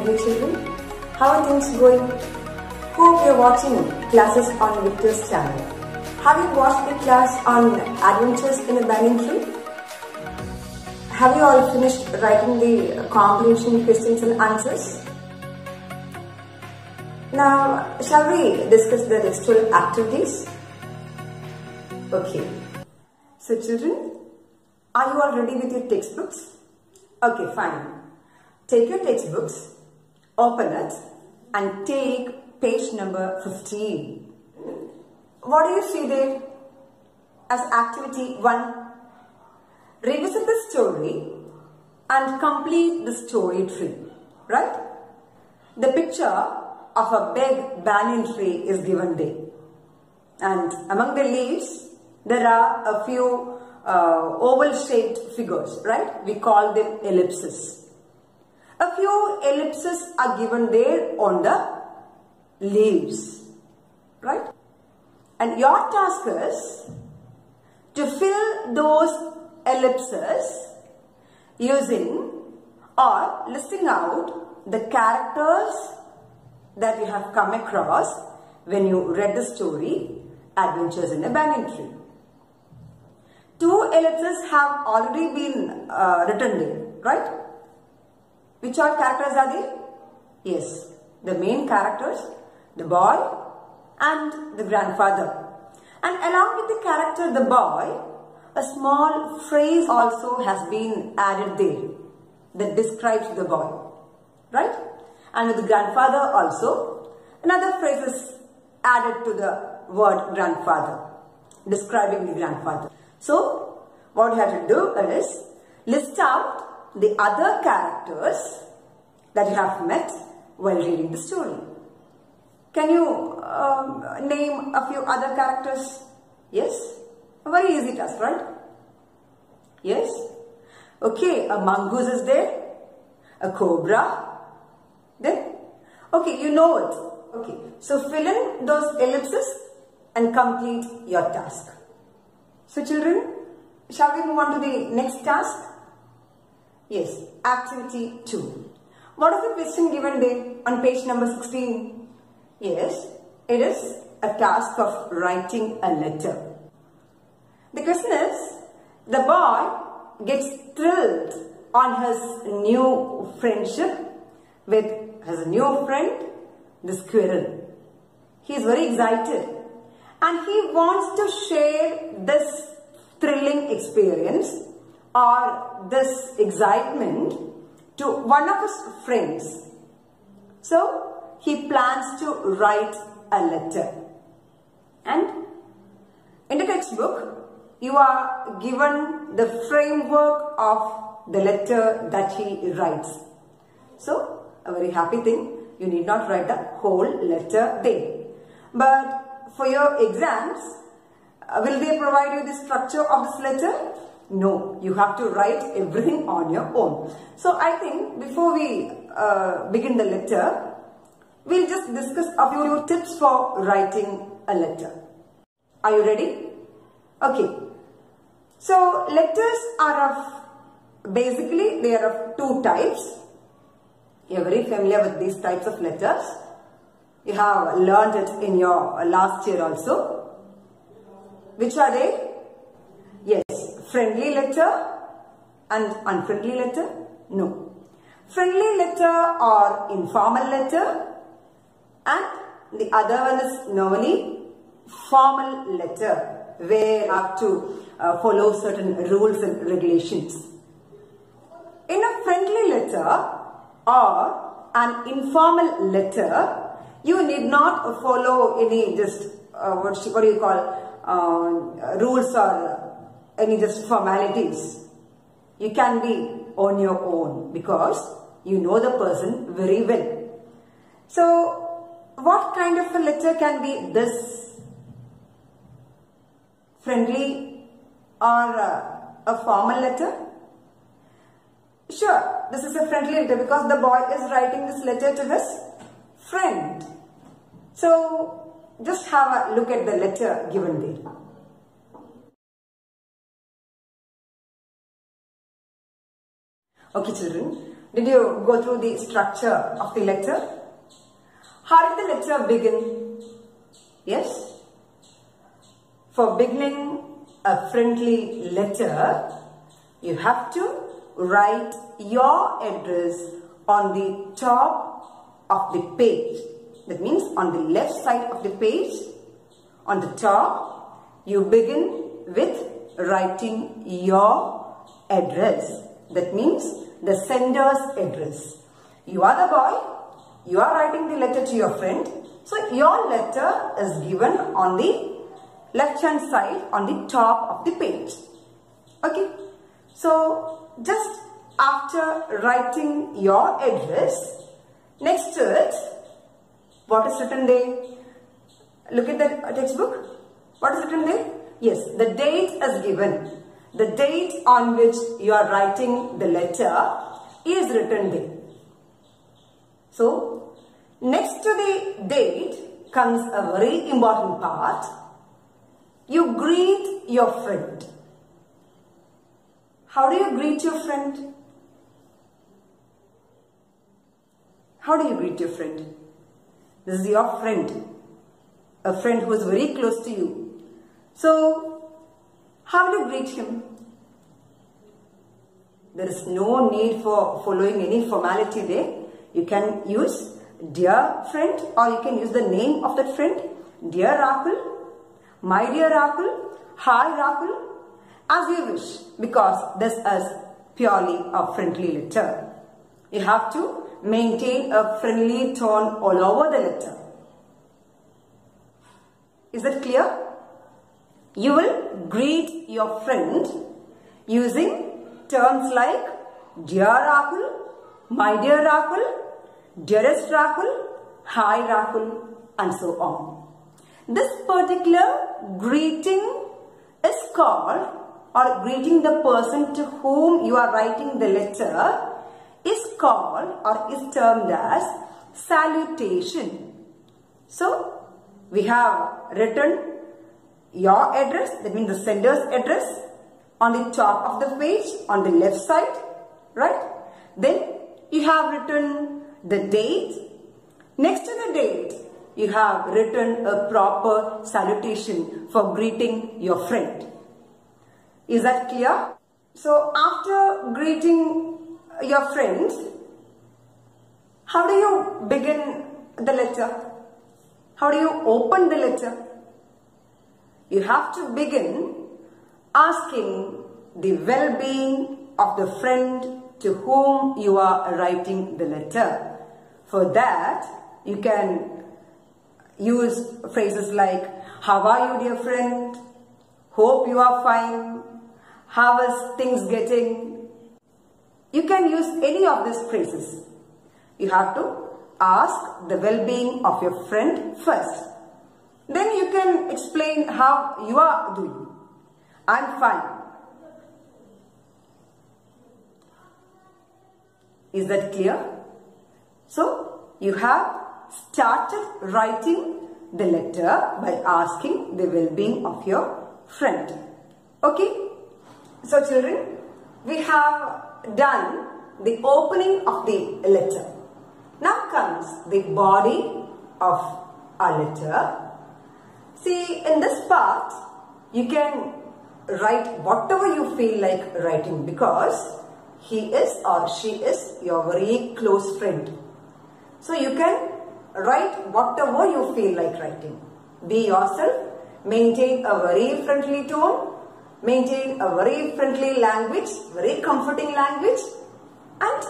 dear children. How are things going? Hope you are watching classes on Victor's channel. Have you watched the class on Adventures in a Banyan Tree? Have you all finished writing the comprehension questions and answers? Now, shall we discuss the textual activities? Okay. So children, are you all ready with your textbooks? Okay, fine. Take your textbooks, open it and take page number 15. What do you see there as activity 1? Revisit the story and complete the story tree, right? The picture of a big banyan tree is given there. And among the leaves, there are a few oval-shaped figures, right? We call them ellipses. A few ellipses are given there on the leaves, right? And your task is to fill those ellipses using or listing out the characters that you have come across when you read the story Adventures in a Banyan Tree. 2 ellipses have already been written there, right? Which all characters are they? Yes, the main characters, the boy and the grandfather. And along with the character, the boy, a small phrase also has been added there that describes the boy, right? And with the grandfather also, another phrase is added to the word grandfather, describing the grandfather. So, what you have to do is list out the other characters that you have met while reading the story. Can you name a few other characters? Yes? A very easy task, right? Yes? Okay, a mongoose is there, a cobra, then? Okay, you know it. Okay, so fill in those ellipses and complete your task. So children, shall we move on to the next task? Yes, activity 2. What is the question given there on page number 16? Yes, it is a task of writing a letter. The question is, the boy gets thrilled on his new friendship with his new friend, the squirrel. He is very excited and he wants to share this thrilling experience or this excitement to one of his friends. So, he plans to write a letter. And in the textbook, you are given the framework of the letter that he writes. So, a very happy thing, you need not write the whole letter there. But for your exams, will they provide you the structure of this letter? No, you have to write everything on your own. So I think before we begin the letter, we'll just discuss a few tips for writing a letter. Are you ready? Okay. So letters are of, basically they are of 2 types. You are very familiar with these types of letters. You have learned it in your last year also. Which are they? Yes, friendly letter and unfriendly letter? No. Friendly letter or informal letter, and the other one is normally formal letter where you have to follow certain rules and regulations. In a friendly letter or an informal letter, you need not follow any just what do you call rules or any just formalities. You can be on your own because you know the person very well. So, what kind of a letter can be this? Friendly or a formal letter? Sure, this is a friendly letter because the boy is writing this letter to his friend. So, just have a look at the letter given there. Okay children, Did you go through the structure of the letter? How did the letter begin? Yes? For beginning a friendly letter, you have to write your address on the top of the page. That means on the left side of the page, on the top, you begin with writing your address. That means the sender's address. You are the boy, you are writing the letter to your friend. So your letter is given on the left hand side on the top of the page. Okay. So just after writing your address, next to it, what is written there? Look at the textbook. What is written there? Yes, the date is given. The date on which you are writing the letter is written there. So, next to the date comes a very important part. You greet your friend. How do you greet your friend? How do you greet your friend? This is your friend. A friend who is very close to you. So, how will you greet him? There is no need for following any formality there. You can use dear friend, or you can use the name of that friend. Dear Rahul, my dear Rahul, hi Rahul, as you wish, because this is purely a friendly letter. You have to maintain a friendly tone all over the letter. Is that clear? You will greet your friend using terms like dear Rahul, my dear Rahul, dearest Rahul, hi Rahul, and so on. This particular greeting is called, or greeting the person to whom you are writing the letter is called or is termed as salutation. So, we have written your address, that means the sender's address, on the top of the page, on the left side, right? Then you have written the date. Next to the date, you have written a proper salutation for greeting your friend. Is that clear? So, after greeting your friends, how do you begin the letter? How do you open the letter? You have to begin asking the well-being of the friend to whom you are writing the letter. For that, you can use phrases like, how are you, dear friend? Hope you are fine. How is things getting? You can use any of these phrases. You have to ask the well-being of your friend first. Then you can explain how you are doing. I'm fine. Is that clear? So, you have started writing the letter by asking the well-being of your friend. Okay? So, children, we have done the opening of the letter. Now comes the body of our letter. See, in this part, you can write whatever you feel like writing, because he is or she is your very close friend. So, you can write whatever you feel like writing. Be yourself, maintain a very friendly tone, maintain a very friendly language, very comforting language, and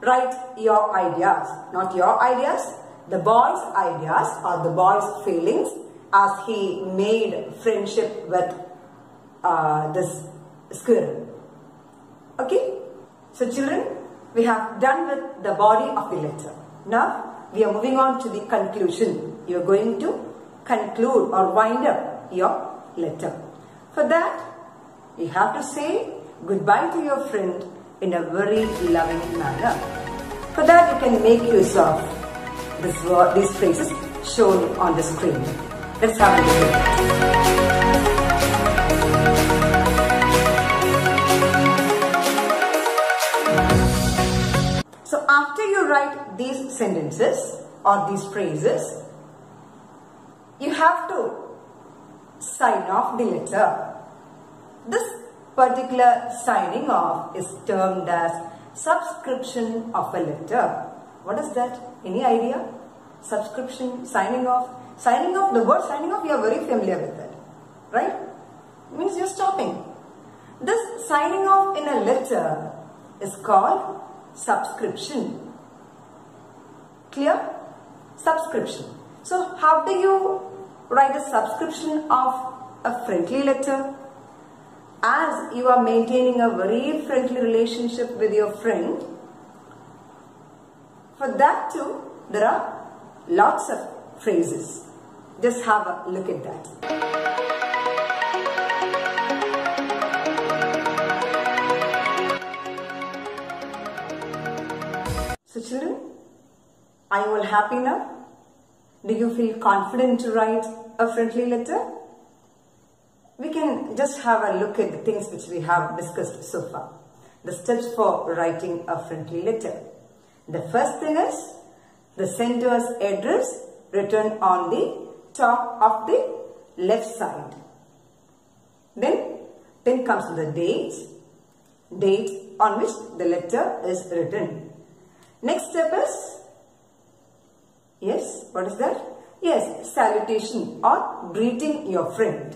write your ideas. Not your ideas, the boy's ideas or the boy's feelings as he made friendship with this squirrel. Okay? So children, we have done with the body of the letter. Now, we are moving on to the conclusion. You are going to conclude or wind up your letter. For that, you have to say goodbye to your friend in a very loving manner. For that, you can make use of these phrases shown on the screen. Let's have a look at it. So sentences or these phrases, you have to sign off the letter. This particular signing off is termed as subscription of a letter. What is that? Any idea? Subscription, signing off. Signing off, the word signing off, you are very familiar with that, right? It means you're stopping. This signing off in a letter is called subscription. Clear? Subscription. So how do you write a subscription of a friendly letter? As you are maintaining a very friendly relationship with your friend, for that too, there are lots of phrases. Just have a look at that. So children, are you all happy now? Do you feel confident to write a friendly letter? We can just have a look at the things which we have discussed so far. The steps for writing a friendly letter. The first thing is the sender's address written on the top of the left side. Then comes the date on which the letter is written. Next step is, yes, what is that? Yes, salutation or greeting your friend.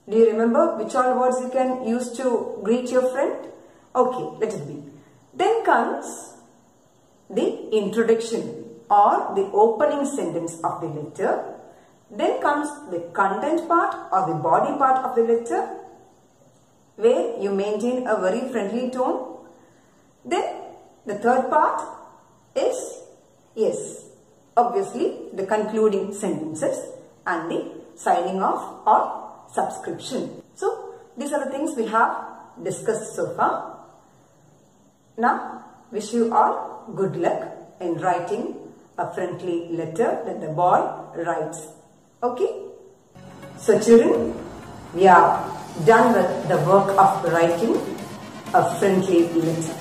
Do you remember which all words you can use to greet your friend? Okay, let it be. Then comes the introduction or the opening sentence of the letter. Then comes the content part or the body part of the letter, where you maintain a very friendly tone. Then the third part is, yes, obviously the concluding sentences and the signing off or subscription. So these are the things we have discussed so far. Now wish you all good luck in writing a friendly letter that the boy writes. Okay? So children, we are done with the work of writing a friendly letter.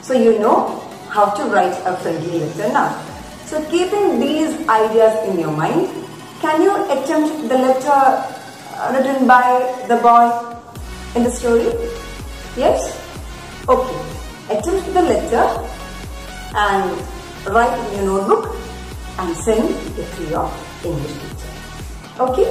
So you know how to write a friendly letter now. So keeping these ideas in your mind, can you attempt the letter written by the boy in the story? Yes? Okay. Attempt the letter and write in your notebook and send it to your English teacher. Okay?